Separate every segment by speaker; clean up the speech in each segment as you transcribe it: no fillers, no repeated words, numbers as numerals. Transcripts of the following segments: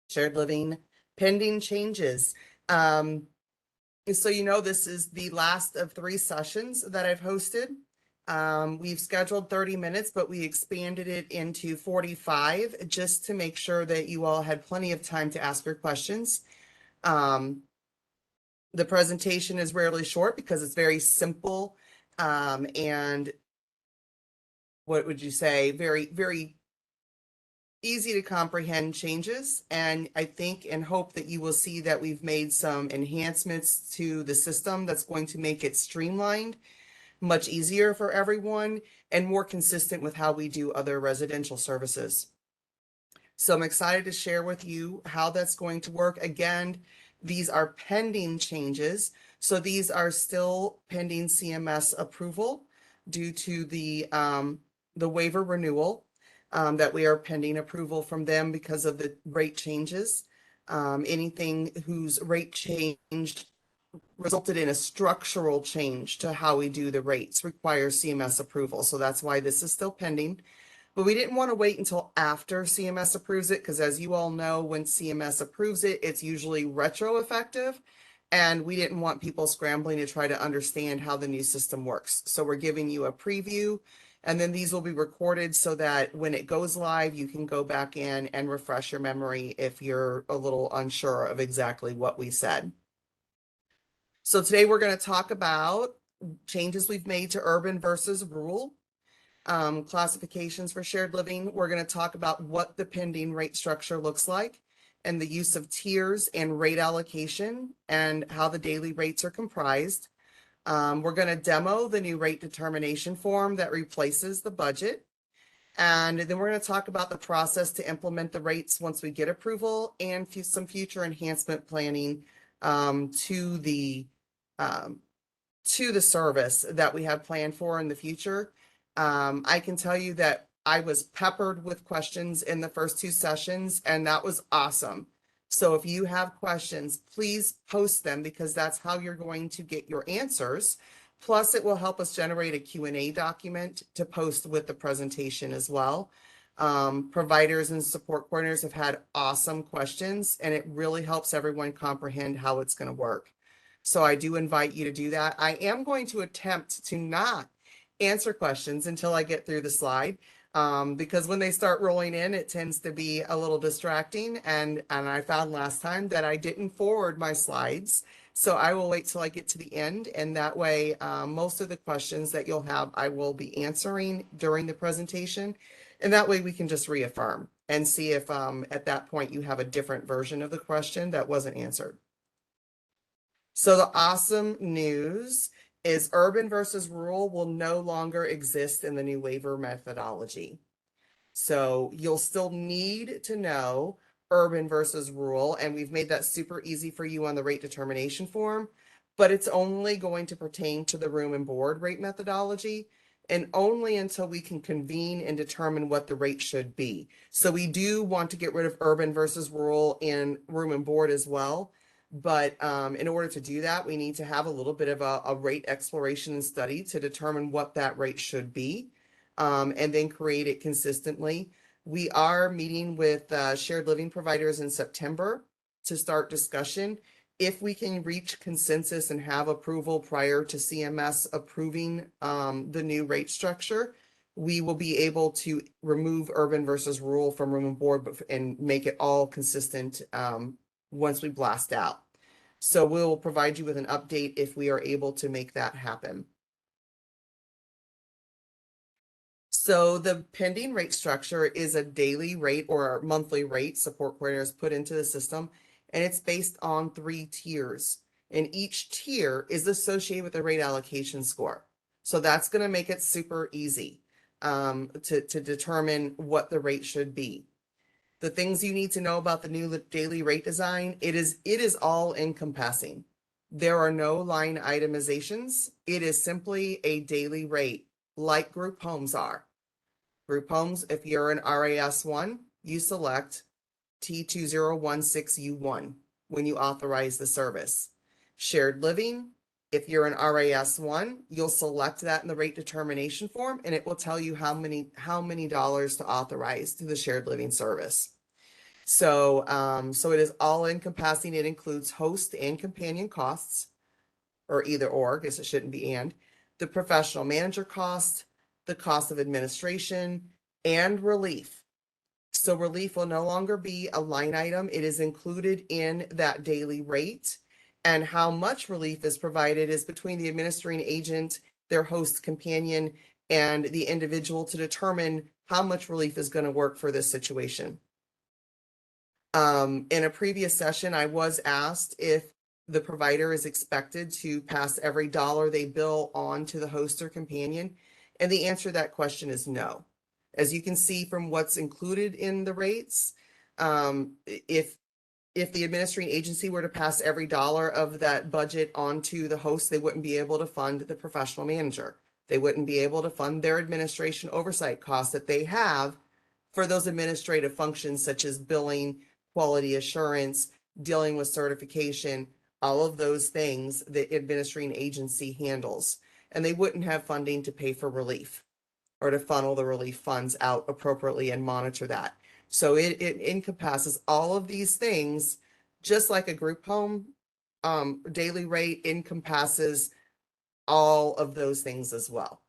Speaker 1: shared living pending changes. So this is the last of 3 sessions that I've hosted. We've scheduled 30 minutes, but we expanded it into 45 just to make sure that you all had plenty of time to ask your questions. The presentation is rarely short because it's very simple, and what would you say, very, very easy to comprehend changes. And I think and hope that you will see that we've made some enhancements to the system that's going to make it streamlined, much easier for everyone, and more consistent with how we do other residential services. So I'm excited to share with you how that's going to work. Again, these are pending changes. So these are still pending CMS approval due to the waiver renewal, that we are pending approval from them because of the rate changes. Anything whose rate changed resulted in a structural change to how we do the rates requires CMS approval. So that's why this is still pending. But we didn't want to wait until after CMS approves it, because as you all know, when CMS approves it, it's usually retroeffective. And we didn't want people scrambling to try to understand how the new system works. So we're giving you a preview, and then these will be recorded so that when it goes live, you can go back in and refresh your memory if you're a little unsure of exactly what we said. So today we're going to talk about changes we've made to urban versus rural. Classifications for shared living. We're going to talk about what the pending rate structure looks like and the use of tiers and rate allocation and how the daily rates are comprised. We're going to demo the new rate determination form that replaces the budget. And then we're going to talk about the process to implement the rates once we get approval, and some future enhancement planning to the service that we have planned for in the future. I can tell you that I was peppered with questions in the first 2 sessions, and that was awesome. So if you have questions, please post them, because that's how you're going to get your answers. Plus, it will help us generate a Q&A document to post with the presentation as well. Providers and support coordinators have had awesome questions, and it really helps everyone comprehend how it's going to work. So I do invite you to do that. I am going to attempt to not answer questions until I get through the slide, because when they start rolling in, it tends to be a little distracting. And I found last time that I didn't forward my slides. So I will wait till I get to the end. And that way, most of the questions that you'll have, I will be answering during the presentation. And that way we can just reaffirm and see if at that point you have a different version of the question that wasn't answered. So the awesome news is urban versus rural will no longer exist in the new waiver methodology. So you'll still need to know urban versus rural, and we've made that super easy for you on the rate determination form, but it's only going to pertain to the room and board rate methodology, and only until we can convene and determine what the rate should be. So we do want to get rid of urban versus rural in room and board as well. But in order to do that, we need to have a little bit of a rate exploration and study to determine what that rate should be, and then create it consistently. We are meeting with shared living providers in September to start discussion. If we can reach consensus and have approval prior to CMS approving the new rate structure, we will be able to remove urban versus rural from room and board and make it all consistent once we blast out. So we'll provide you with an update if we are able to make that happen. So the pending rate structure is a daily rate or monthly rate support coordinators put into the system, and it's based on 3 tiers. And each tier is associated with a rate allocation score. So that's going to make it super easy to determine what the rate should be. The things you need to know about the new daily rate design, it is all encompassing. There are no line itemizations. It is simply a daily rate, like group homes are. Group homes, if you're an RAS1, you select T2016U1 when you authorize the service. Shared living, if you're an RAS1, you'll select that in the rate determination form, and it will tell you how many dollars to authorize to the shared living service. So it is all encompassing. It includes host and companion costs, or either or, because it shouldn't be and, the professional manager cost, the cost of administration, and relief. So relief will no longer be a line item. It is included in that daily rate. And how much relief is provided is between the administering agent, their host companion, and the individual to determine how much relief is going to work for this situation. In a previous session, I was asked if the provider is expected to pass every dollar they bill on to the host or companion. And the answer to that question is no. As you can see from what's included in the rates, if the administering agency were to pass every dollar of that budget onto the host, they wouldn't be able to fund the professional manager. They wouldn't be able to fund their administration oversight costs that they have for those administrative functions such as billing, quality assurance, dealing with certification, all of those things the administering agency handles. And they wouldn't have funding to pay for relief or to funnel the relief funds out appropriately and monitor that. So it encompasses all of these things, just like a group home. Daily rate encompasses all of those things as well.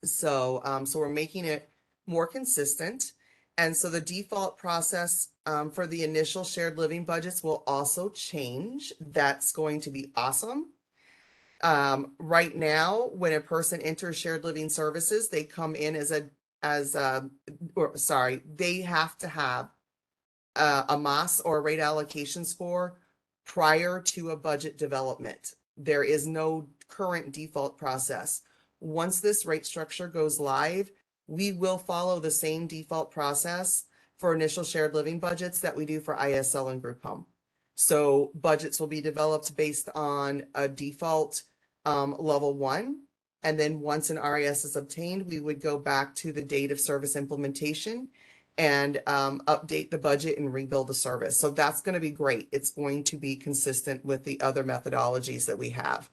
Speaker 1: So we're making it more consistent. And so the default process for the initial shared living budgets will also change. That's going to be awesome. Right now, when a person enters shared living services, they come in they have to have a MAS or a rate allocation score prior to a budget development. There is no current default process. Once this rate structure goes live, we will follow the same default process for initial shared living budgets that we do for ISL and group home. So budgets will be developed based on a default level 1. And then once an RAS is obtained, we would go back to the date of service implementation and update the budget and rebuild the service. So that's going to be great. It's going to be consistent with the other methodologies that we have.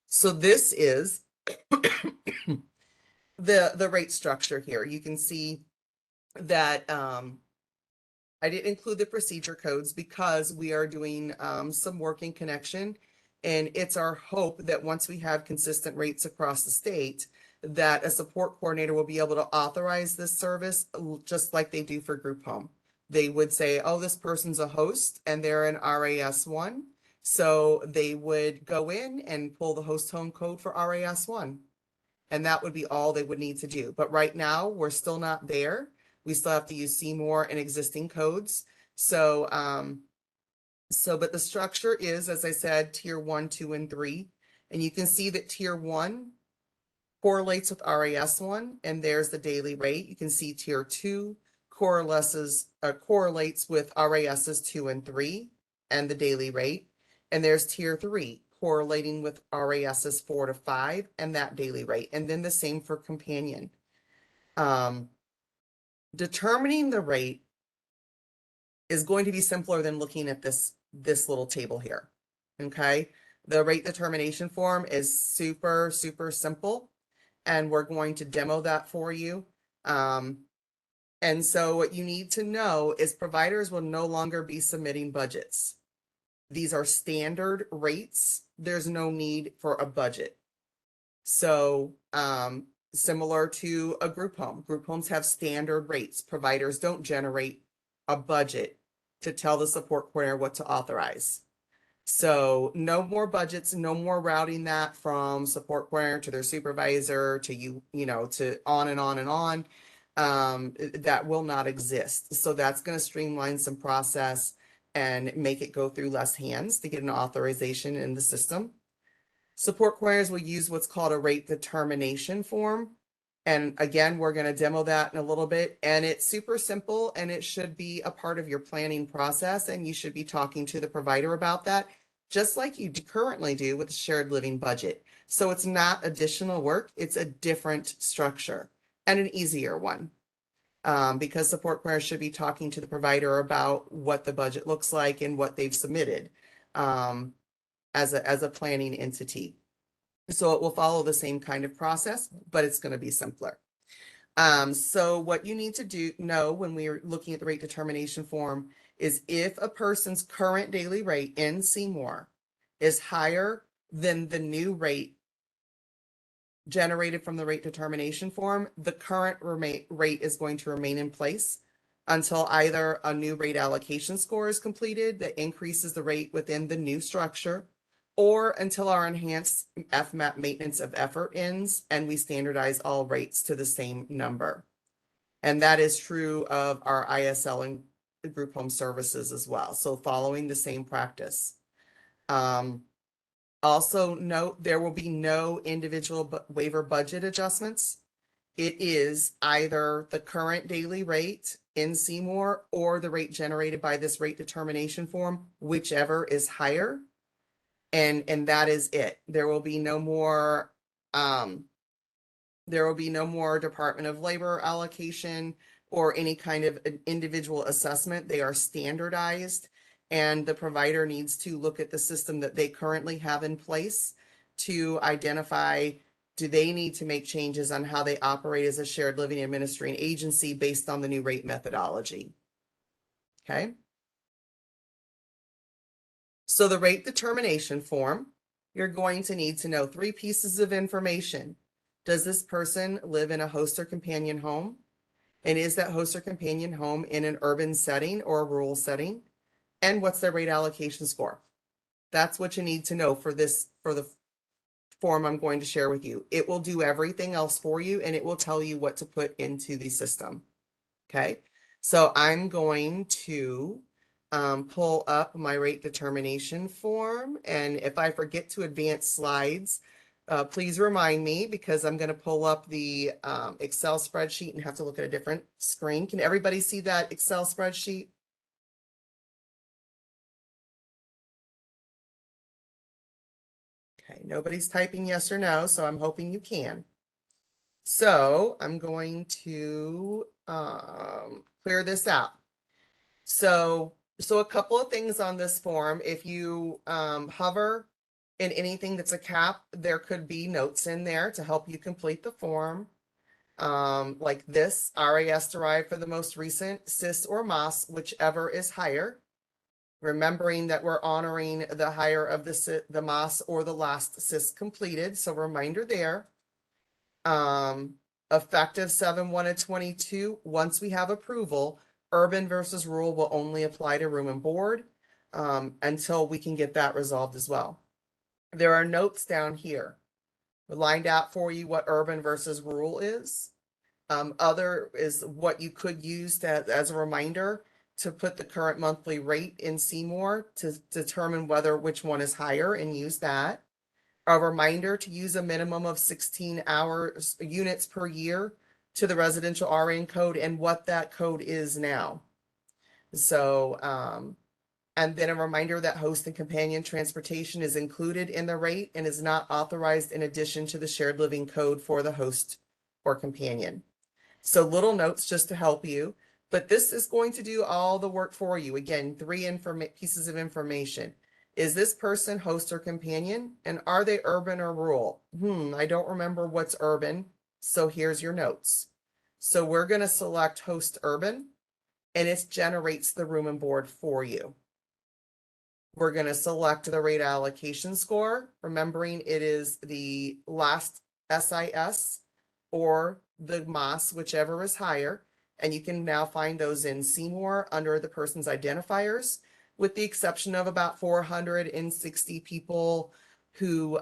Speaker 1: So this is the rate structure here. You can see that I didn't include the procedure codes because we are doing some work in connection. And it's our hope that once we have consistent rates across the state, that a support coordinator will be able to authorize this service just like they do for group home. They would say, oh, this person's a host and they're an RAS1. So they would go in and pull the host home code for RAS1. And that would be all they would need to do. But right now, we're still not there. We still have to use CMOR and existing codes. But the structure is, as I said, tier 1, 2, and 3. And you can see that tier 1 correlates with RAS1, and there's the daily rate. You can see tier 2 correlates with RASs 2 and 3 and the daily rate. And there's tier 3 correlating with RASs 4 to 5 and that daily rate. And then the same for companion. Determining the rate is going to be simpler than looking at this little table here. Okay. The rate determination form is super, super simple. And we're going to demo that for you. And so what you need to know is providers will no longer be submitting budgets. These are standard rates. There's no need for a budget. So similar to a group home. Group homes have standard rates. Providers don't generate a budget to tell the support coordinator what to authorize. So no more budgets, no more routing that from support coordinator to their supervisor to to on and on and on. That will not exist. So that's going to streamline some process and make it go through less hands to get an authorization in the system. Support coordinators will use what's called a rate determination form. And again, we're going to demo that in a little bit. And it's super simple and it should be a part of your planning process. And you should be talking to the provider about that, just like you currently do with the shared living budget. So it's not additional work. It's a different structure and an easier one. Because support coordinators should be talking to the provider about what the budget looks like and what they've submitted as a planning entity. So it will follow the same kind of process, but it's going to be simpler. So what you need to know when we're looking at the rate determination form is if a person's current daily rate in Seymour is higher than the new rate generated from the rate determination form, the current rate is going to remain in place until either a new rate allocation score is completed that increases the rate within the new structure, or until our enhanced FMAP maintenance of effort ends and we standardize all rates to the same number. And that is true of our ISL and group home services as well. So following the same practice. Also note, there will be no individual waiver budget adjustments. It is either the current daily rate in Seymour or the rate generated by this rate determination form, whichever is higher. And that is it. There will be no more Department of Labor allocation or any kind of individual assessment. They are standardized, and the provider needs to look at the system that they currently have in place to identify, do they need to make changes on how they operate as a shared living administering agency based on the new rate methodology. Okay. So the rate determination form, you're going to need to know 3 pieces of information. Does this person live in a host or companion home? And is that host or companion home in an urban setting or a rural setting? And what's their rate allocation score? That's what you need to know for the form I'm going to share with you. It will do everything else for you, and it will tell you what to put into the system. Okay, so I'm going to pull up my rate determination form, and if I forget to advance slides, please remind me, because I'm going to pull up the Excel spreadsheet and have to look at a different screen. Can everybody see that Excel spreadsheet? Okay, nobody's typing yes or no, so I'm hoping you can. So I'm going to clear this out. So a couple of things on this form. If you hover in anything that's a cap, there could be notes in there to help you complete the form. Like this, RAS derived for the most recent CIS or MOS, whichever is higher. Remembering that we're honoring the higher of the MOS or the last CIS completed. So reminder there. Effective 7/1 of 22, once we have approval, urban versus rural will only apply to room and board until we can get that resolved as well. There are notes down here lined out for you what urban versus rural is. Other is what you could use as a reminder to put the current monthly rate in Seymour to determine which one is higher, and use that. A reminder to use a minimum of 16 hours units per year to the residential RN code and what that code is now. So, and then a reminder that host and companion transportation is included in the rate and is not authorized in addition to the shared living code for the host or companion. So little notes just to help you, but this is going to do all the work for you. Again, 3 pieces of information. Is this person host or companion? And are they urban or rural? I don't remember what's urban. So here's your notes. So we're going to select host urban, and it generates the room and board for you. We're going to select the rate allocation score, remembering it is the last SIS or the MOS, whichever is higher. And you can now find those in Seymour under the person's identifiers, with the exception of about 460 people who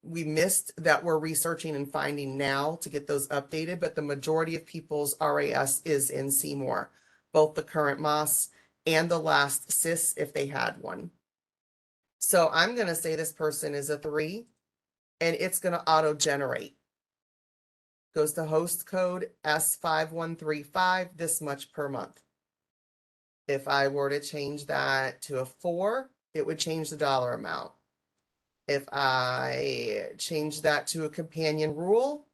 Speaker 1: we missed that we're researching and finding now to get those updated. But the majority of people's RAS is in Seymour, both the current MOS and the last CIS if they had one. So I'm going to say this person is a 3, and it's going to auto generate. Goes to host code S5135, this much per month. If I were to change that to a 4, it would change the dollar amount. If I change that to a companion rural,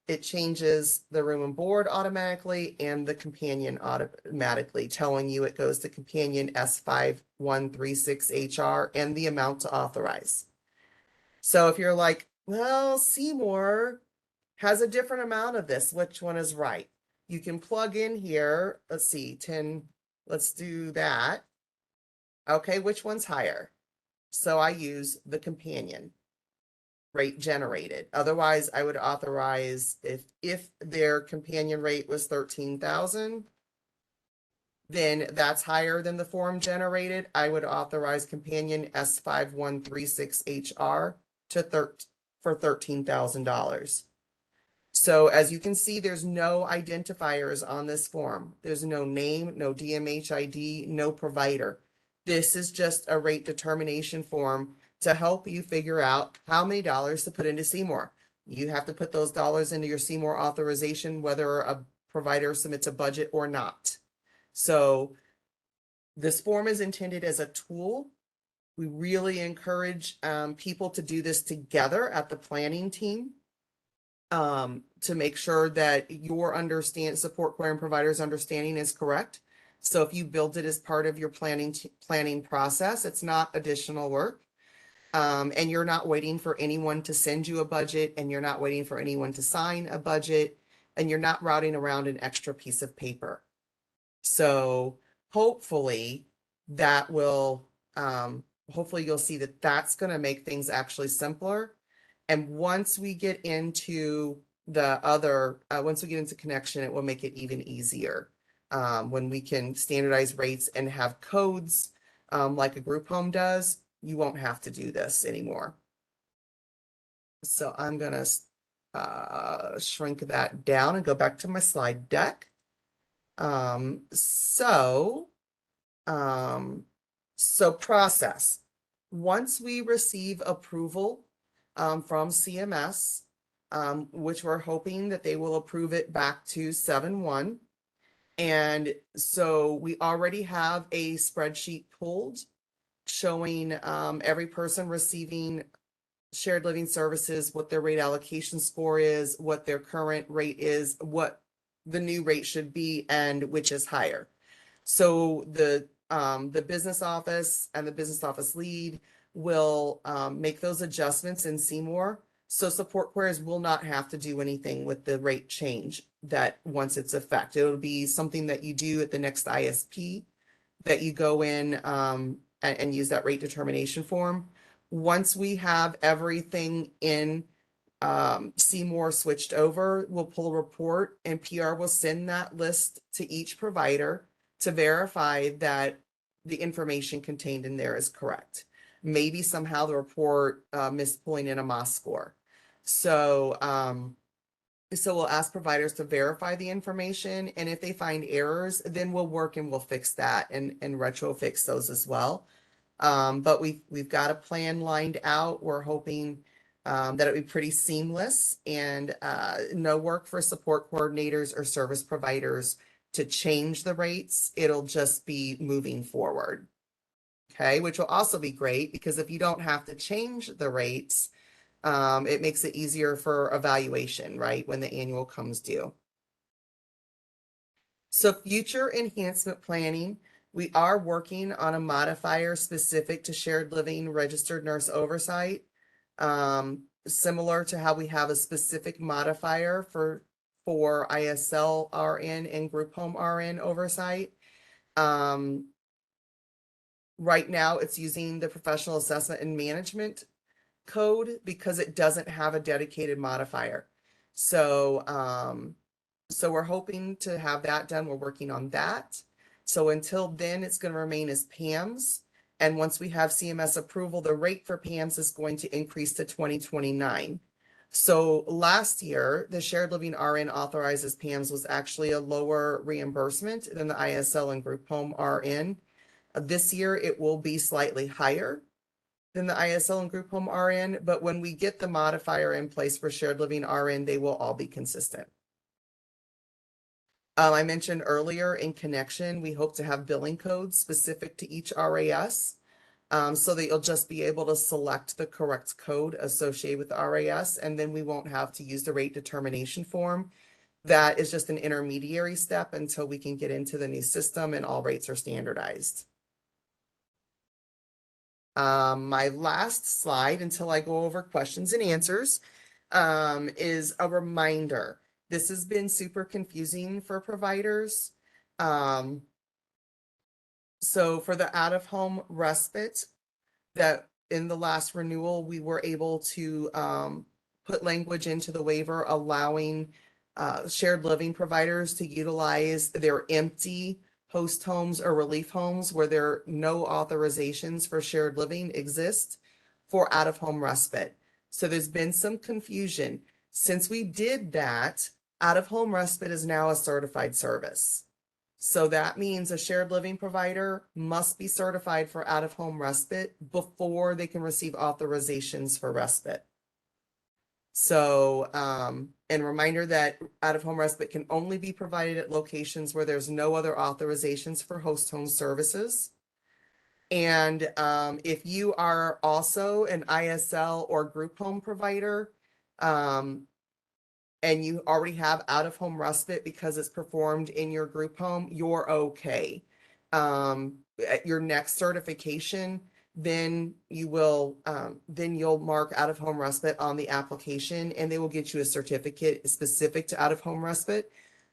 Speaker 1: it changes the room and board automatically and the companion automatically, telling you it goes to companion S5136HR and the amount to authorize. So if you're like, well, Seymour has a different amount of this. Which one is right? You can plug in here. Let's see, 10. Let's do that. Okay, which one's higher? So I use the companion rate generated. Otherwise, I would authorize if their companion rate was 13,000, then that's higher than the form generated. I would authorize companion S5136HR for $13,000. So as you can see, there's no identifiers on this form. There's no name, no DMH ID, no provider. This is just a rate determination form to help you figure out how many dollars to put into Seymour. You have to put those dollars into your Seymour authorization, whether a provider submits a budget or not. So this form is intended as a tool. We really encourage people to do this together at the planning team to make sure that your support query and provider's understanding is correct. So if you build it as part of your planning process, it's not additional work. And you're not waiting for anyone to send you a budget, and you're not waiting for anyone to sign a budget, and you're not routing around an extra piece of paper. So hopefully that will, hopefully you'll see that that's going to make things actually simpler. And once we get into once we get into connection, it will make it even easier. When we can standardize rates and have codes, like a group home does, you won't have to do this anymore. So I'm gonna shrink that down and go back to my slide deck. So process. Once we receive approval from CMS, which we're hoping that they will approve it back to 7/1. And so we already have a spreadsheet pulled showing every person receiving shared living services, what their rate allocation score is, what their current rate is, what the new rate should be, and which is higher. So the business office and the business office lead will make those adjustments in Seymour. So support queries will not have to do anything with the rate change that once it's effective. It'll be something that you do at the next ISP, that you go in and use that rate determination form. Once we have everything in Seymour switched over, we'll pull a report, and PR will send that list to each provider to verify that the information contained in there is correct. Maybe somehow the report missed pulling in a MOS score. So we'll ask providers to verify the information, and if they find errors, then we'll work and we'll fix that and retro fix those as well. But we've got a plan lined out. We're hoping that it would be pretty seamless, and no work for support coordinators or service providers to change the rates. It'll just be moving forward. Okay, which will also be great, because if you don't have to change the rates, it makes it easier for evaluation, right, when the annual comes due. So future enhancement planning, we are working on a modifier specific to shared living registered nurse oversight, similar to how we have a specific modifier for ISL RN and group home RN oversight. Right now it's using the professional assessment and management code because it doesn't have a dedicated modifier. So we're hoping to have that done. We're working on that. So until then, it's going to remain as PAMS. And once we have CMS approval, the rate for PAMS is going to increase to 2029. So last year, the shared living RN authorized as PAMS was actually a lower reimbursement than the ISL and group home RN. This year, it will be slightly higher than the ISL and group home RN, but when we get the modifier in place for shared living RN, they will all be consistent. I mentioned earlier in connection, we hope to have billing codes specific to each RAS, so that you'll just be able to select the correct code associated with the RAS, and then we won't have to use the rate determination form. That is just an intermediary step until we can get into the new system and all rates are standardized. My last slide until I go over questions and answers. is a reminder. This has been super confusing for providers. Um, so for the out-of-home respite, that in the last renewal, we were able to put language into the waiver allowing shared living providers to utilize their empty host homes or relief homes where there are no authorizations for shared living exist for out-of-home respite. So there's been some confusion. Since we did that, out-of-home respite is now a certified service. So that means a shared living provider must be certified for out-of-home respite before they can receive authorizations for respite. So, and reminder that out-of-home respite can only be provided at locations where there's no other authorizations for host home services. And if you are also an ISL or group home provider, and you already have out-of-home respite because it's performed in your group home, you're okay. At your next certification, then you'll mark out-of-home respite on the application and they will get you a certificate specific to out-of-home respite.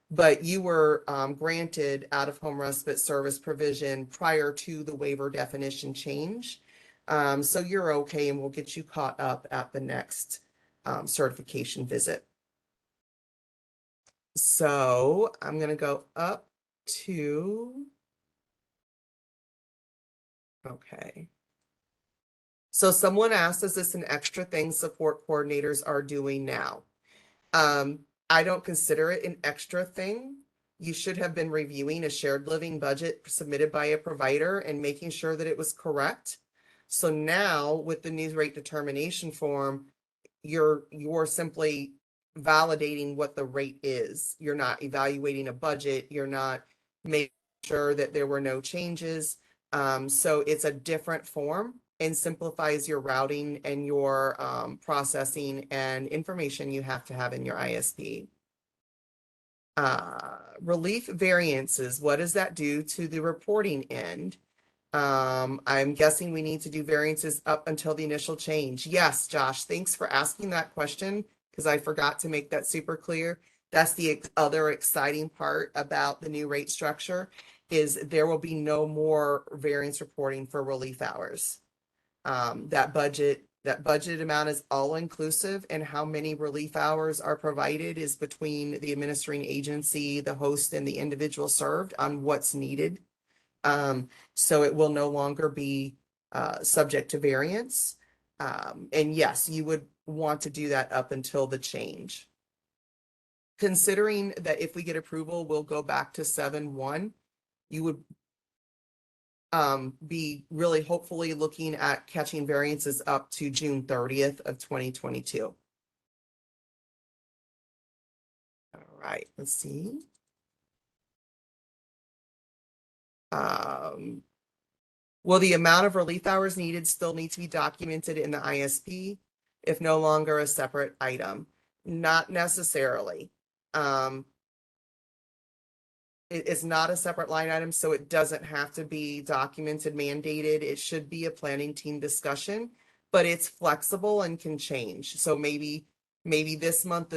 Speaker 1: But you were granted out-of-home respite service provision prior to the waiver definition change. So you're okay and we'll get you caught up at the next certification visit. So I'm going to go up to, okay. So someone asked, is this an extra thing support coordinators are doing now? I don't consider it an extra thing. You should have been reviewing a shared living budget submitted by a provider and making sure that it was correct. So now with the new rate determination form, you're simply validating what the rate is. You're not evaluating a budget. You're not making sure that there were no changes. So it's a different form and simplifies your routing and your processing and information you have to have in your ISP. Relief variances, what does that do to the reporting end? I'm guessing we need to do variances up until the initial change. Yes, Josh, thanks for asking that question because I forgot to make that super clear. That's the other exciting part about the new rate structure is there will be no more variance reporting for relief hours. That budget amount is all inclusive, and how many relief hours are provided is between the administering agency, the host, and the individual served on what's needed. So it will no longer be subject to variance. And yes, you would want to do that up until the change. Considering that if we get approval, we'll go back to 7-1, you would be really hopefully looking at catching variances up to June 30th of 2022. All right, let's see. Will the amount of relief hours needed still need to be documented in the ISP if no longer a separate item? Not necessarily. It's not a separate line item, so it doesn't have to be documented, mandated. It should be a planning team discussion, but it's flexible and can change. So maybe this month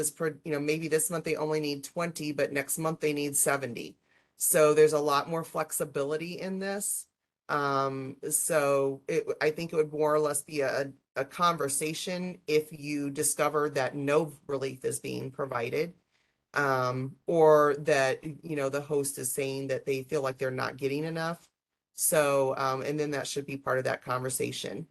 Speaker 1: maybe this month they only need 20, but next month they need 70. So there's a lot more flexibility in this. So I think it would more or less be a conversation if you discover that no relief is being provided, or that, the host is saying that they feel like they're not getting enough. So, and then that should be part of that conversation.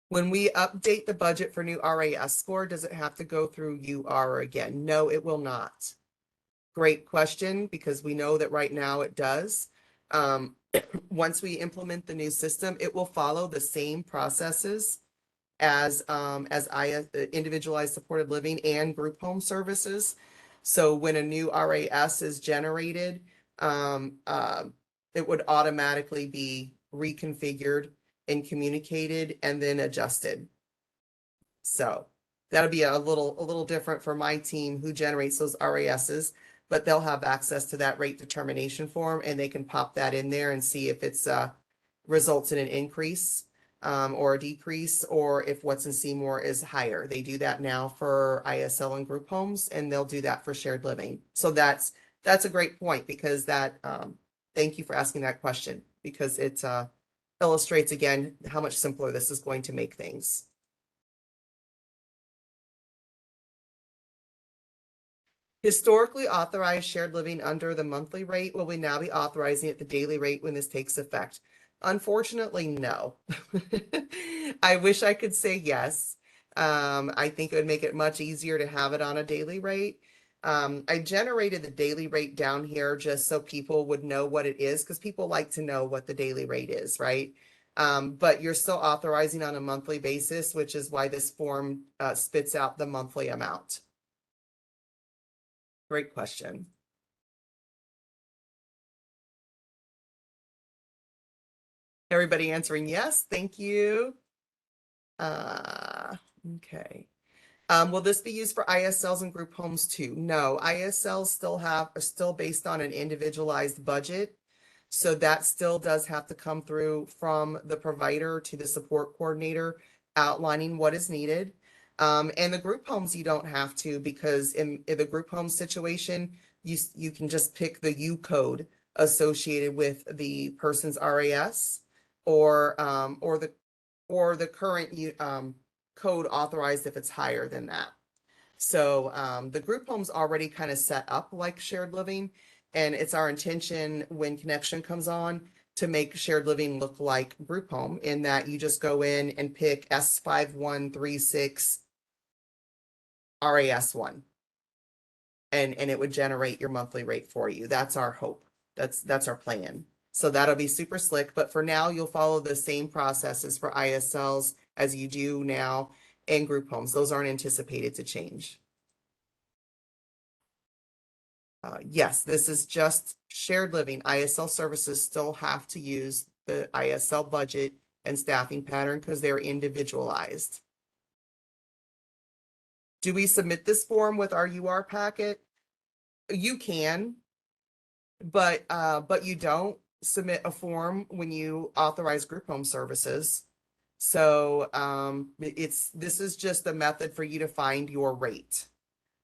Speaker 1: When we update the budget for new RAS score, does it have to go through UR again? No, it will not. Great question, because we know that right now it does. Once we implement the new system, it will follow the same processes as individualized supported living and group home services. So when a new RAS is generated, it would automatically be reconfigured and communicated and then adjusted. So that'll be a little different for my team who generates those RASs, but they'll have access to that rate determination form and they can pop that in there and see if it's results in an increase. or a decrease, or if what's in Seymour is higher. They do that now for ISL and group homes, and they'll do that for shared living. So that's a great point, because that, thank you for asking that question, because it illustrates again how much simpler this is going to make things. Historically authorized shared living under the monthly rate, will we now be authorizing it the daily rate when this takes effect? Unfortunately, no. I wish I could say yes. I think it would make it much easier to have it on a daily rate. I generated the daily rate down here just so people would know what it is, because people like to know what the daily rate is, right? But you're still authorizing on a monthly basis, which is why this form spits out the monthly amount. Great question. Everybody answering yes, thank you. Okay. Will this be used for ISLs and group homes too? No, ISLs are still based on an individualized budget. So that still does have to come through from the provider to the support coordinator outlining what is needed. And the group homes, you don't have to, because in the group home situation, you can just pick the U code associated with the person's RAS, or the current code authorized if it's higher than that. So the group home's already kind of set up like shared living, and it's our intention when connection comes on to make shared living look like group home, in that you just go in and pick S5136 RAS1, and it would generate your monthly rate for you. That's our hope. That's our plan. So that'll be super slick, but for now you'll follow the same processes for ISLs as you do now in group homes. Those aren't anticipated to change. Yes, this is just shared living. ISL services still have to use the ISL budget and staffing pattern because they're individualized. Do we submit this form with our UR packet? You can, but you don't submit a form when you authorize group home services. So this is just a method for you to find your rate.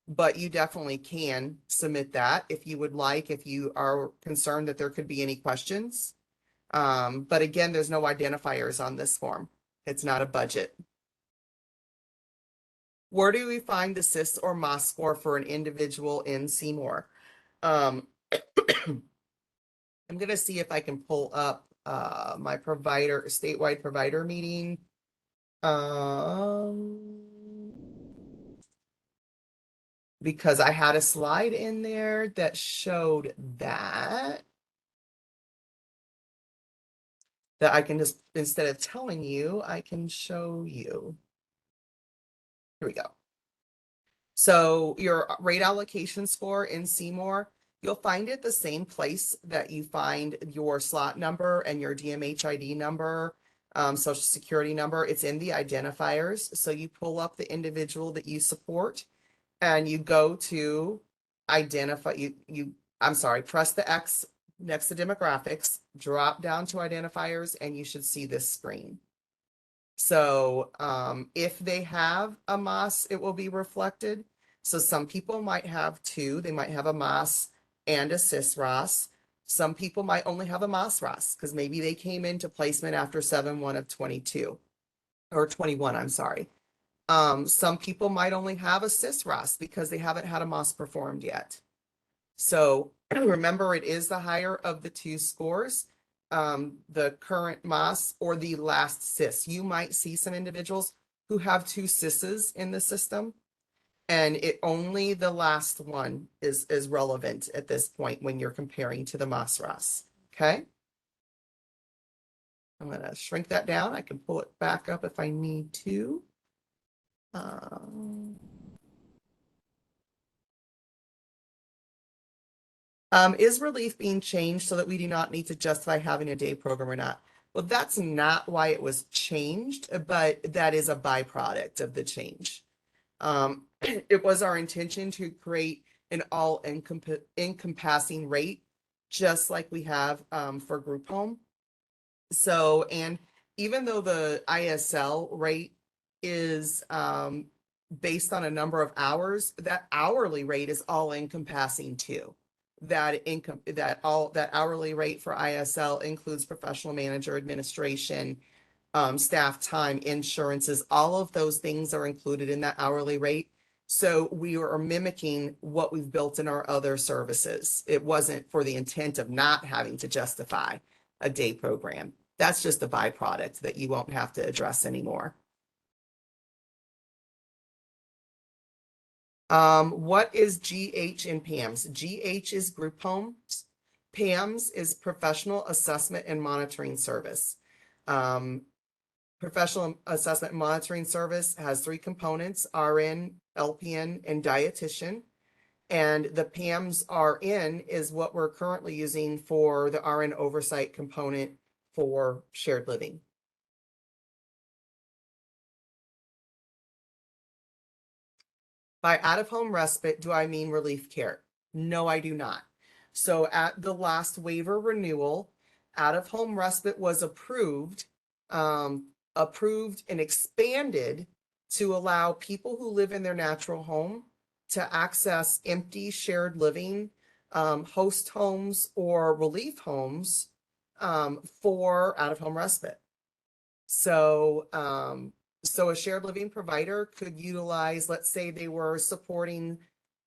Speaker 1: But you definitely can submit that if you would like, if you are concerned that there could be any questions. But again, there's no identifiers on this form. It's not a budget. Where do we find the CIS or MOS score for an individual in Seymour? I'm going to see if I can pull up my statewide provider meeting. Because I had a slide in there that showed that I can just, instead of telling you, I can show you. Here we go. So your rate allocation score in Seymour, you'll find it the same place that you find your slot number and your DMHID number, social security number. It's in the identifiers. So you pull up the individual that you support and you go to identify, press the X next to demographics, drop down to identifiers, and you should see this screen. So if they have a MOS, it will be reflected. So some people might have two. They might have a MOS and a CIS-ROS. Some people might only have a MOS-ROS because maybe they came into placement after 7/1 of 22 or 21, I'm sorry. Some people might only have a CIS-ROS because they haven't had a MOS performed yet. So remember, it is the higher of the two scores, the current MOS or the last CIS. You might see some individuals who have two CISs in the system, and only the last one is relevant at this point when you're comparing to the MOS-ROS. Okay. I'm going to shrink that down. I can pull it back up if I need to. Is relief being changed so that we do not need to justify having a day program or not? Well, that's not why it was changed, but that is a byproduct of the change. It was our intention to create an all-encompassing rate, just like we have for group home. So, and even though the ISL rate is based on a number of hours, that hourly rate is all encompassing too. That hourly rate for ISL includes professional manager, administration, staff time, insurances, all of those things are included in that hourly rate. So we are mimicking what we've built in our other services. It wasn't for the intent of not having to justify a day program. That's just a byproduct that you won't have to address anymore. What is GH in PAMS? GH is group homes. PAMS is professional assessment and monitoring service. Professional assessment and monitoring service has three components: RN, LPN, and dietitian. And the PAMS RN is what we're currently using for the RN oversight component for shared living. By out-of-home respite, do I mean relief care? No, I do not. So at the last waiver renewal, out-of-home respite was approved and expanded to allow people who live in their natural home to access empty shared living, host homes or relief homes for out-of-home respite. So, so a shared living provider could utilize, let's say they were supporting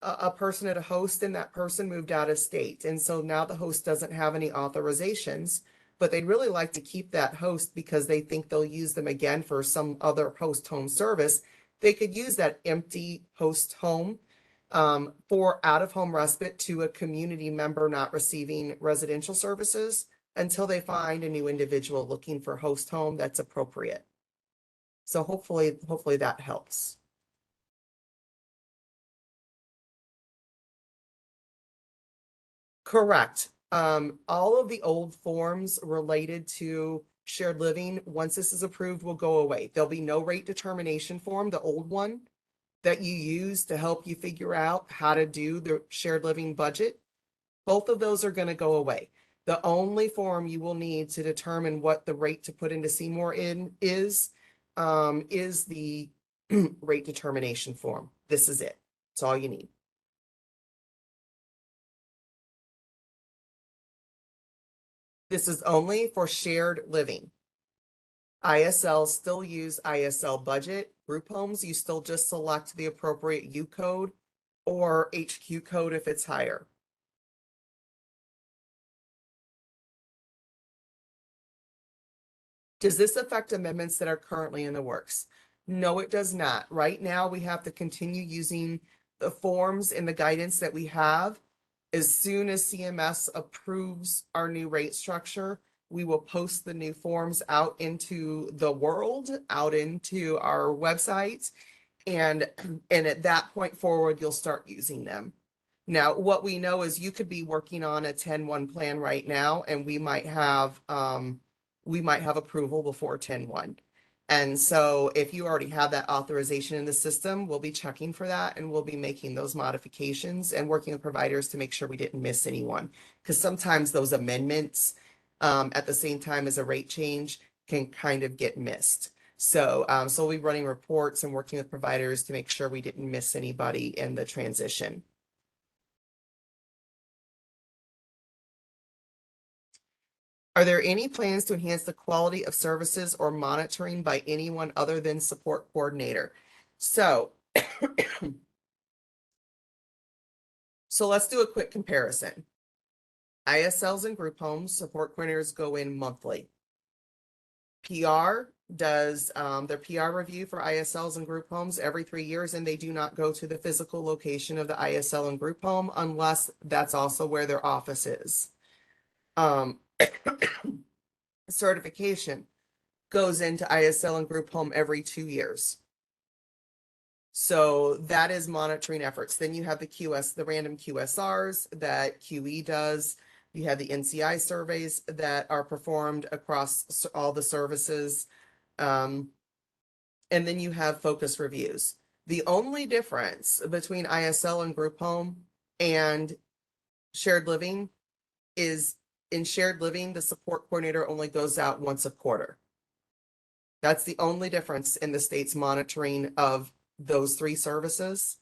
Speaker 1: a person at a host and that person moved out of state. And so now the host doesn't have any authorizations, but they'd really like to keep that host because they think they'll use them again for some other host home service. They could use that empty host home for out-of-home respite to a community member not receiving residential services until they find a new individual looking for host home that's appropriate. So hopefully that helps. Correct. All of the old forms related to shared living, once this is approved, will go away. There'll be no rate determination form, the old one that you use to help you figure out how to do the shared living budget. Both of those are going to go away. The only form you will need to determine what the rate to put into Seymour is the rate determination form. This is it. It's all you need. This is only for shared living. ISL still use ISL budget. Group homes, you still just select the appropriate U code or HQ code if it's higher. Does this affect amendments that are currently in the works? No, it does not. Right now, we have to continue using the forms and the guidance that we have. As soon as CMS approves our new rate structure, we will post the new forms out into the world, out into our website. And at that point forward, you'll start using them. Now, what we know is you could be working on a 10-1 plan right now, and we might have approval before 10-1. And so if you already have that authorization in the system, we'll be checking for that and we'll be making those modifications and working with providers to make sure we didn't miss anyone. Because sometimes those amendments at the same time as a rate change can kind of get missed. So, so we'll be running reports and working with providers to make sure we didn't miss anybody in the transition. Are there any plans to enhance the quality of services or monitoring by anyone other than support coordinator? So, so let's do a quick comparison. ISLs and group homes, support coordinators go in monthly. PR does their PR review for ISLs and group homes every 3 years, and they do not go to the physical location of the ISL and group home unless that's also where their office is. Certification goes into ISL and group home every 2 years. So that is monitoring efforts. Then you have the random QSRs that QE does. You have the NCI surveys that are performed across all the services. And then you have focus reviews. The only difference between ISL and group home and shared living is in shared living, the support coordinator only goes out once a quarter. That's the only difference in the state's monitoring of those three services.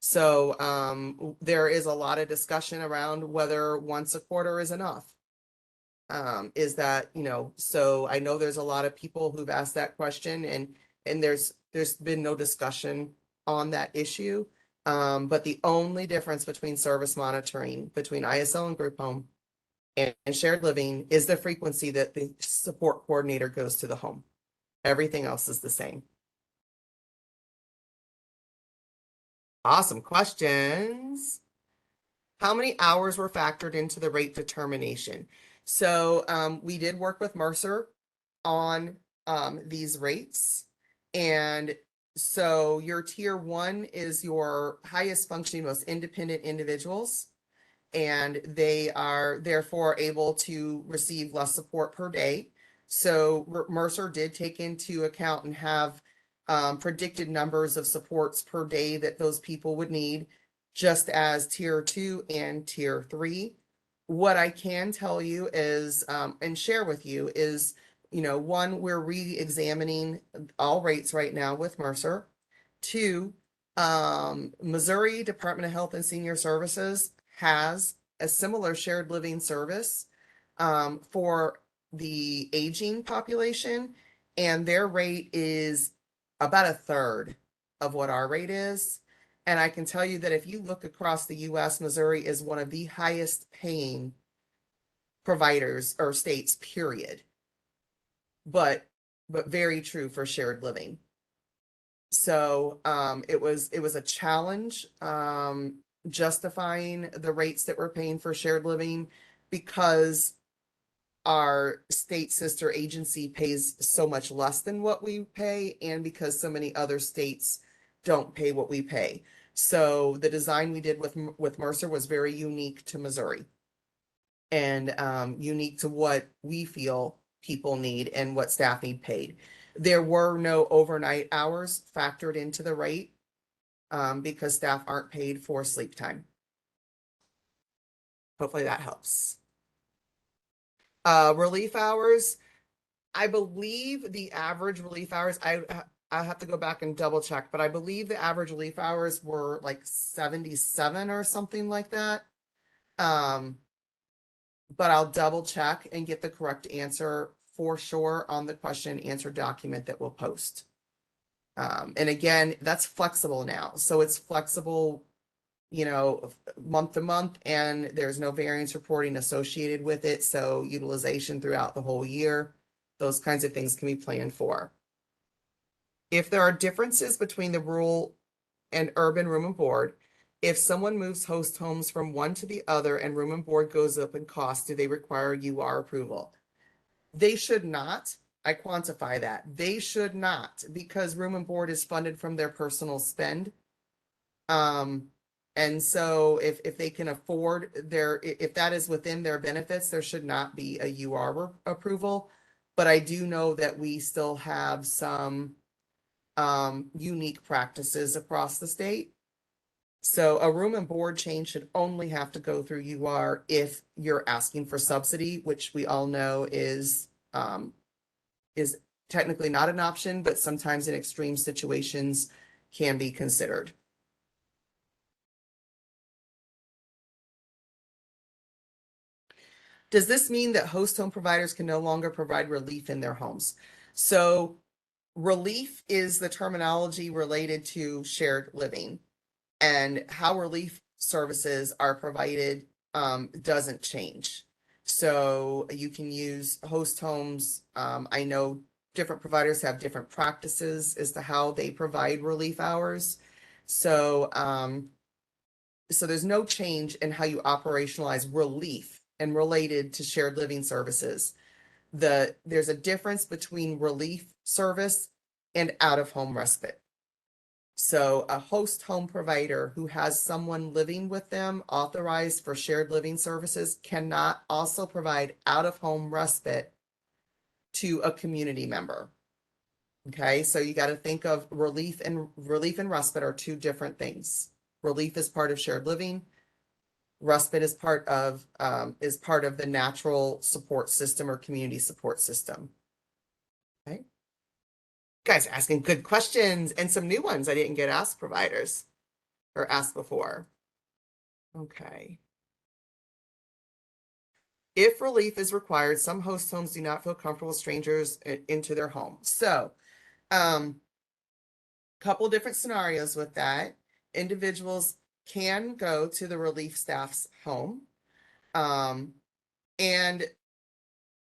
Speaker 1: So there is a lot of discussion around whether once a quarter is enough. Is that, so I know there's a lot of people who've asked that question, and there's been no discussion on that issue. But the only difference between service monitoring between ISL and group home and shared living is the frequency that the support coordinator goes to the home. Everything else is the same. Awesome questions. How many hours were factored into the rate determination? So we did work with Mercer on these rates. And so your tier one is your highest functioning, most independent individuals. And they are therefore able to receive less support per day. So Mercer did take into account and have predicted numbers of supports per day that those people would need, just as tier two and tier three. What I can tell you is, and share with you is, one, we're re-examining all rates right now with Mercer. Two, Missouri Department of Health and Senior Services has a similar shared living service for the aging population, and their rate is about a third of what our rate is. And I can tell you that if you look across the US, Missouri is one of the highest paying providers or states, period. But very true for shared living. So it was a challenge justifying the rates that we're paying for shared living, because our state sister agency pays so much less than what we pay, and because so many other states don't pay what we pay. So the design we did with Mercer was very unique to Missouri, and unique to what we feel people need and what staff need paid. There were no overnight hours factored into the rate because staff aren't paid for sleep time. Hopefully that helps. Relief hours, I believe the average relief hours, I have to go back and double check, but I believe the average relief hours were like 77 or something like that. But I'll double check and get the correct answer for sure on the question and answer document that we'll post. And again, that's flexible now. So it's flexible, month to month, and there's no variance reporting associated with it. So utilization throughout the whole year, those kinds of things can be planned for. If there are differences between the rural and urban room and board, if someone moves host homes from one to the other and room and board goes up in cost, do they require UR approval? They should not. I quantify that. They should not, because room and board is funded from their personal spend. And so if they can afford if that is within their benefits, there should not be a UR approval. But I do know that we still have some unique practices across the state. So a room and board change should only have to go through UR if you're asking for subsidy, which we all know is technically not an option, but sometimes in extreme situations can be considered. Does this mean that host home providers can no longer provide relief in their homes? So relief is the terminology related to shared living, and how relief services are provided doesn't change. So you can use host homes. I know different providers have different practices as to how they provide relief hours. So so there's no change in how you operationalize relief and related to shared living services. There's a difference between relief service and out-of-home respite. So a host home provider who has someone living with them authorized for shared living services cannot also provide out-of-home respite to a community member. Okay, so you got to think of relief and respite are two different things. Relief is part of shared living. Respite is part of the natural support system or community support system. Okay. Guys are asking good questions and some new ones I didn't get asked providers or asked before. Okay. If relief is required, some host homes do not feel comfortable with strangers into their home. So, couple different scenarios with that. Individuals can go to the relief staff's home. And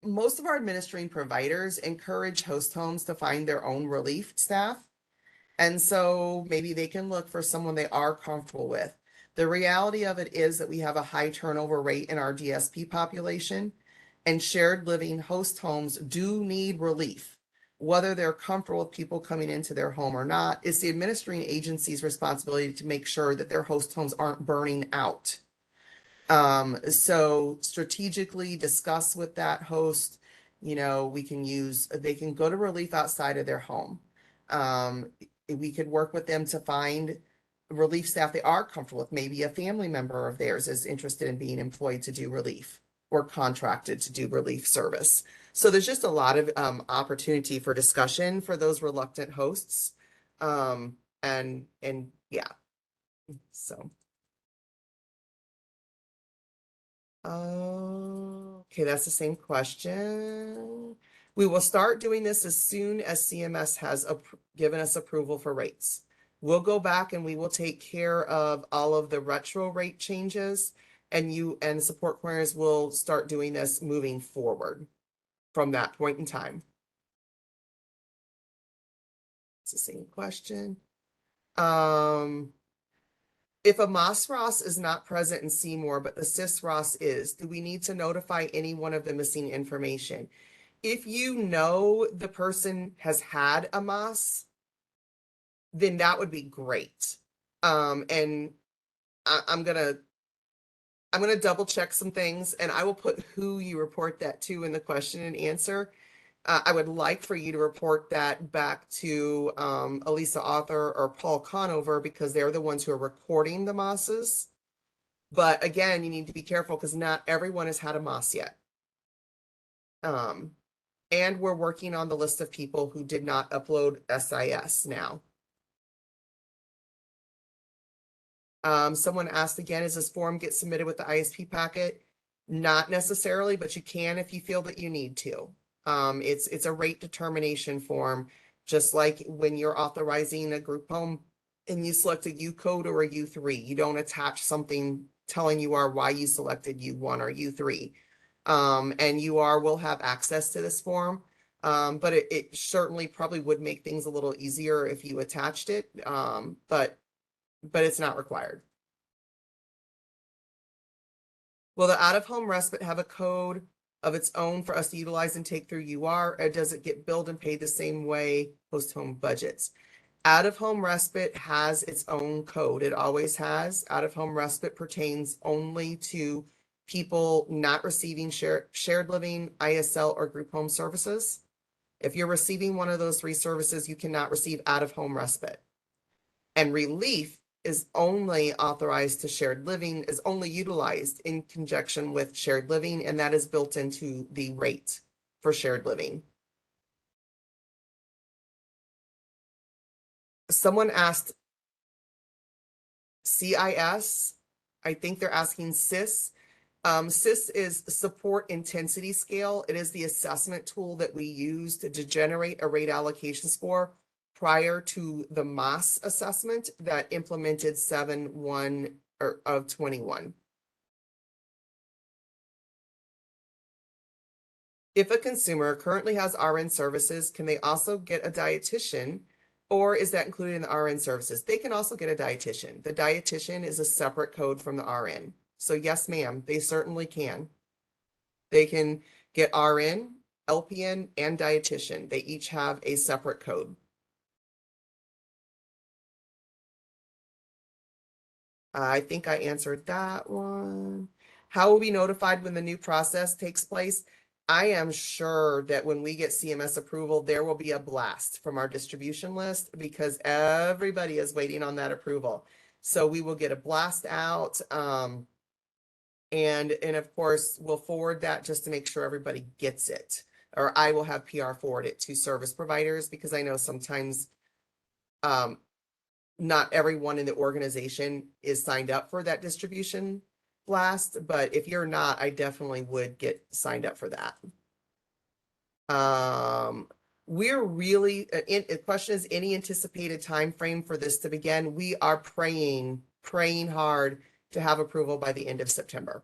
Speaker 1: most of our administrating providers encourage host homes to find their own relief staff. And so maybe they can look for someone they are comfortable with. The reality of it is that we have a high turnover rate in our DSP population, and shared living host homes do need relief. Whether they're comfortable with people coming into their home or not, it's the administrating agency's responsibility to make sure that their host homes aren't burning out. So strategically discuss with that host, we can they can go to relief outside of their home. We could work with them to find relief staff they are comfortable with. Maybe a family member of theirs is interested in being employed to do relief or contracted to do relief service. So there's just a lot of opportunity for discussion for those reluctant hosts. And yeah, so. Okay, that's the same question. We will start doing this as soon as CMS has given us approval for rates. We'll go back and we will take care of all of the retro rate changes, and you and support coordinators will start doing this moving forward from that point in time. It's the same question. If a Moss Ross is not present in Seymour, but the Cis Ross is, do we need to notify any one of the missing information? If you know the person has had a Moss, then that would be great. And I'm gonna double check some things, and I will put who you report that to in the question and answer. I would like for you to report that back to Elisa Author or Paul Conover, because they're the ones who are recording the mosses. But again, you need to be careful because not everyone has had a moss yet. And we're working on the list of people who did not upload SIS now. Someone asked again, does this form get submitted with the ISP packet? Not necessarily, but you can if you feel that you need to. It's a rate determination form, just like when you're authorizing a group home and you select a U code or a U3. You don't attach something telling UR why you selected U1 or U3. And UR will have access to this form. But it certainly probably would make things a little easier if you attached it. But it's not required. Will the out-of-home respite have a code of its own for us to utilize and take through UR, or does it get billed and paid the same way post-home budgets? Out-of-home respite has its own code. It always has. Out-of-home respite pertains only to people not receiving shared living, ISL, or group home services. If you're receiving one of those three services, you cannot receive out-of-home respite. And relief is only authorized to shared living, is only utilized in conjunction with shared living, and that is built into the rate for shared living. Someone asked CIS. I think they're asking CIS. CIS is support intensity scale. It is the assessment tool that we use to generate a rate allocation score prior to the MOS assessment that implemented 7-1 of 21. If a consumer currently has RN services, can they also get a dietitian, or is that included in the RN services? They can also get a dietitian. The dietitian is a separate code from the RN. So yes, ma'am, they certainly can. They can get RN, LPN, and dietitian. They each have a separate code. I think I answered that one. How will we be notified when the new process takes place? I am sure that when we get CMS approval, there will be a blast from our distribution list because everybody is waiting on that approval. So we will get a blast out. And of course, we'll forward that just to make sure everybody gets it. or I will have PR forward it to service providers, because I know sometimes um, not everyone in the organization is signed up for that distribution blast, but if you're not, I definitely would get signed up for that. We're really, the question is, any anticipated time frame for this to begin? We are praying hard to have approval by the end of September.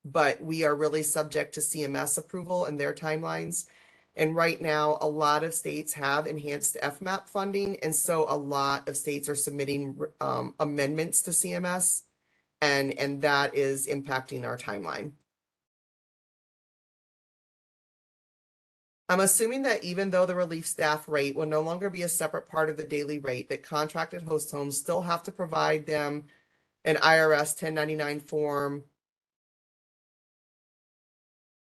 Speaker 1: But we are really subject to CMS approval and their timelines. And right now, a lot of states have enhanced FMAP funding, and so a lot of states are submitting amendments to CMS, and that is impacting our timeline. I'm assuming that even though the relief staff rate will no longer be a separate part of the daily rate, that contracted host homes still have to provide them an IRS 1099 form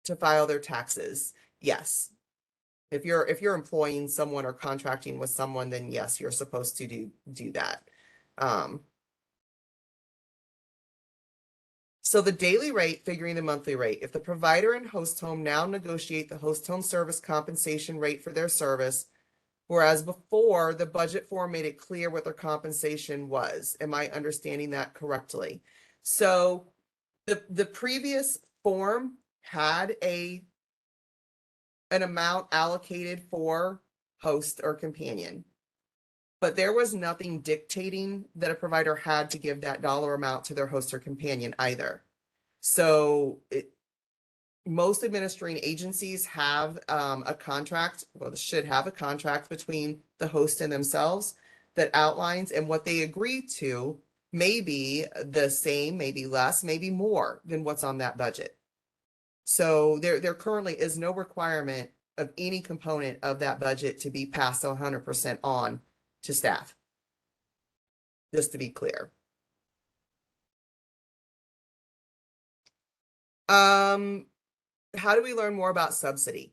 Speaker 1: to file their taxes. Yes. If you're employing someone or contracting with someone, then yes, you're supposed to do that. So the daily rate figuring the monthly rate, if the provider and host home now negotiate the host home service compensation rate for their service, whereas before the budget form made it clear what their compensation was. Am I understanding that correctly? So the previous form had an amount allocated for host or companion, but there was nothing dictating that a provider had to give that dollar amount to their host or companion either. So most administering agencies have a contract, well, should have a contract between the host and themselves that outlines, and what they agree to may be the same, maybe less, maybe more than what's on that budget. So there currently is no requirement of any component of that budget to be passed 100% on to staff. Just to be clear. How do we learn more about subsidy?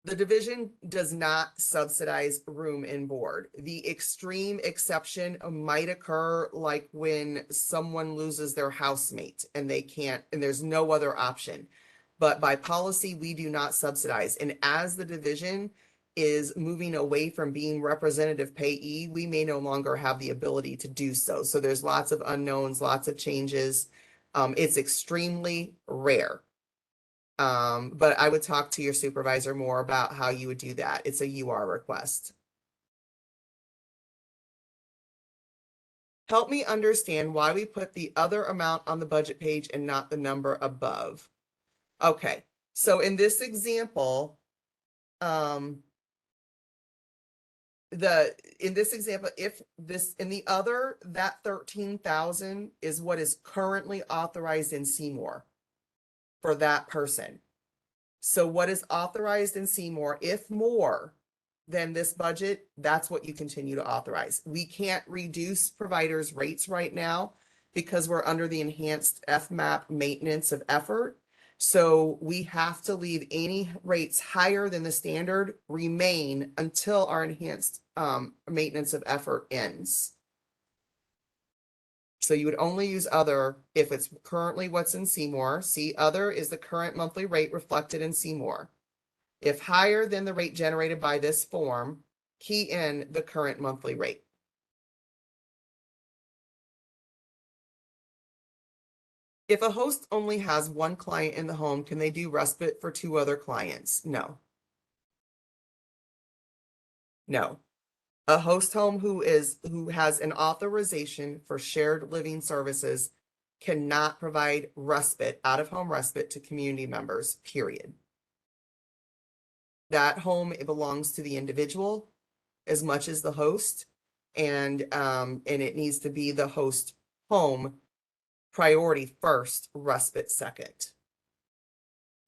Speaker 1: The division does not subsidize room and board. The extreme exception might occur like when someone loses their housemate and they can't, and there's no other option. But by policy, we do not subsidize. And as the division is moving away from being representative payee, we may no longer have the ability to do so. So there's lots of unknowns, lots of changes. It's extremely rare. But I would talk to your supervisor more about how you would do that. It's a UR request. Help me understand why we put the other amount on the budget page and not the number above. Okay, so in this example, if this in the other, that 13,000 is what is currently authorized in Seymour for that person. So what is authorized in Seymour, if more than this budget, that's what you continue to authorize. We can't reduce providers' rates right now because we're under the enhanced FMAP maintenance of effort. So we have to leave any rates higher than the standard remain until our enhanced maintenance of effort ends. So you would only use other if it's currently what's in Seymour. See, other is the current monthly rate reflected in Seymour. If higher than the rate generated by this form, key in the current monthly rate. If a host only has one client in the home, can they do respite for two other clients? No. No. A host home who has an authorization for shared living services cannot provide respite, out-of-home respite to community members, period. That home, it belongs to the individual as much as the host, and it needs to be the host home priority first, respite second.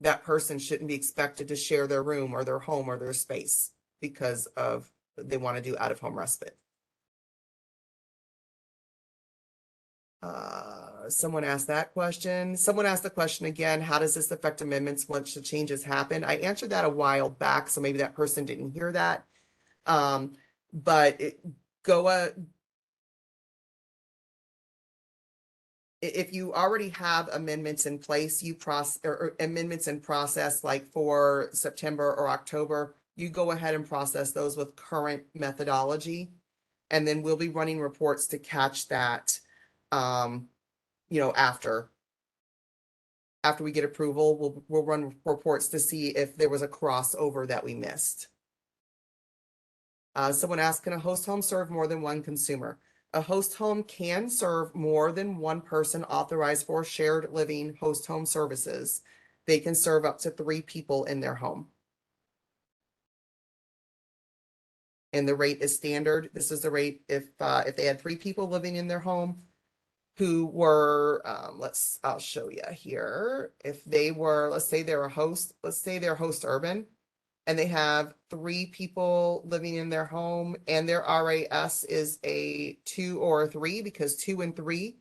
Speaker 1: That person shouldn't be expected to share their room or their home or their space because of they want to do out-of-home respite. Someone asked that question. Someone asked the question again, how does this affect amendments once the changes happen? I answered that a while back, so maybe that person didn't hear that. But if you already have amendments in place, or amendments in process, like for September or October, you go ahead and process those with current methodology. And then we'll be running reports to catch that, um, after we get approval, we'll run reports to see if there was a crossover that we missed. Someone asked, can a host home serve more than one consumer? A host home can serve more than one person authorized for shared living host home services. They can serve up to 3 people in their home. And the rate is standard. This is the rate if they had 3 people living in their home who were, I'll show you here. If they were, let's say they're host urban, and they have 3 people living in their home, and their RAS is a 2 or a 3, because 2 and 3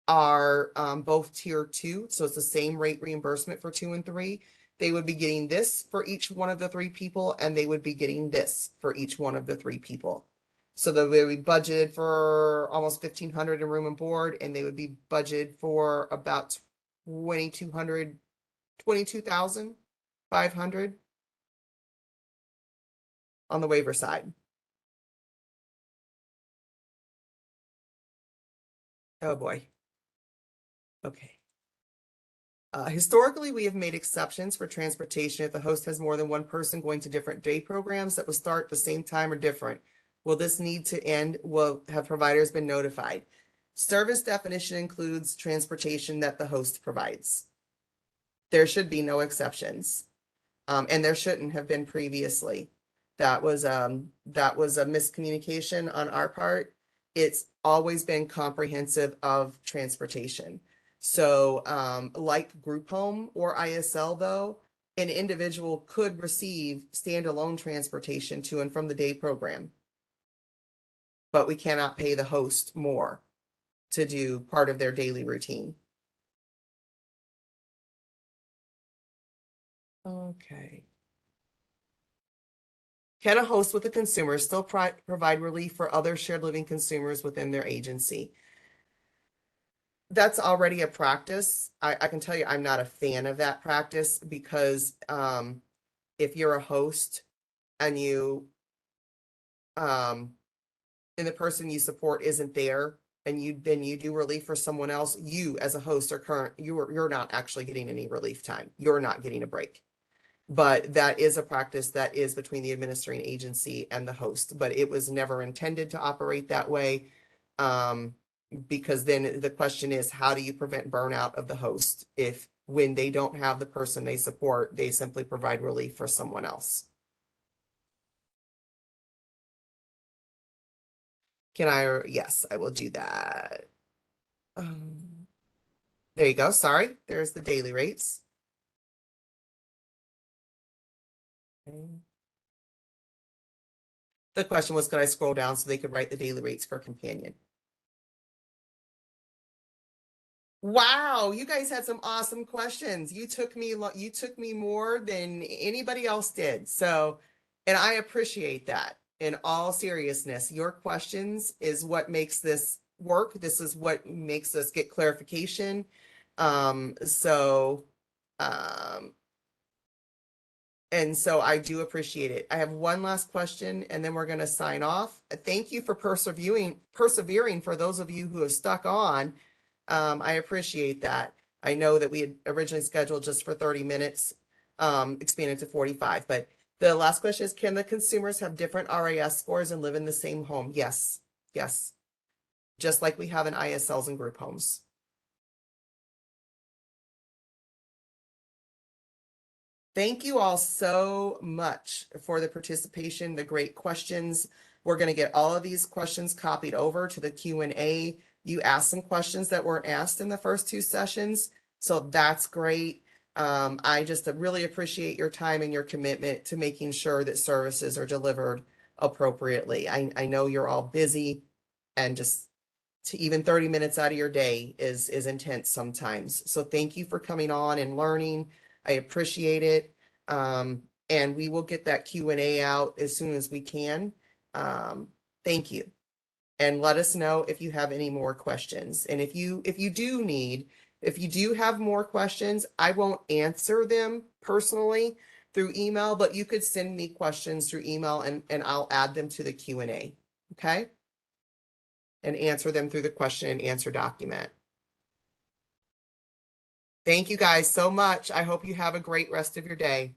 Speaker 1: are both tier 2. So it's the same rate reimbursement for 2 and 3. They would be getting this for each one of the 3 people, and they would be getting this for each one of the 3 people. So they would be budgeted for almost 1,500 in room and board, and they would be budgeted for about 22,500 on the waiver side. Oh boy. Okay. Historically, we have made exceptions for transportation if the host has more than one person going to different day programs that will start at the same time or different. Will this need to end? Will have providers been notified? Service definition includes transportation that the host provides. There should be no exceptions. And there shouldn't have been previously. That was a miscommunication on our part. It's always been comprehensive of transportation. So, like group home or ISL though, an individual could receive standalone transportation to and from the day program. But we cannot pay the host more to do part of their daily routine. Okay. Can a host with a consumer still provide relief for other shared living consumers within their agency? That's already a practice. I can tell you I'm not a fan of that practice, because if you're a host and um, and the person you support isn't there, and you do relief for someone else, you as a host you're not actually getting any relief time. You're not getting a break. But that is a practice that is between the administering agency and the host, but it was never intended to operate that way. Because then the question is, how do you prevent burnout of the host if, when they don't have the person they support, they simply provide relief for someone else? Yes, I will do that. There you go. Sorry, there's the daily rates. Okay. The question was, could I scroll down so they could write the daily rates for companion? Wow, you guys had some awesome questions. You took me more than anybody else did. So, and I appreciate that. In all seriousness, your questions is what makes this work. This is what makes us get clarification. So, um, and so I do appreciate it. I have one last question, and then we're going to sign off. Thank you for persevering for those of you who have stuck on. I appreciate that. I know that we had originally scheduled just for 30 minutes, expanded to 45, but the last question is, can the consumers have different RAS scores and live in the same home? Yes, yes. Just like we have in ISLs and group homes. Thank you all so much for the participation, the great questions. We're going to get all of these questions copied over to the Q&A. You asked some questions that weren't asked in the first 2 sessions, so that's great. I just really appreciate your time and your commitment to making sure that services are delivered appropriately. I know you're all busy, and just to even 30 minutes out of your day is intense sometimes. So thank you for coming on and learning. I appreciate it. And we will get that Q&A out as soon as we can. Thank you. and let us know if you have any more questions. And if you do have more questions, I won't answer them personally through email, but you could send me questions through email and I'll add them to the Q&A. Okay? And answer them through the question and answer document. Thank you guys so much. I hope you have a great rest of your day.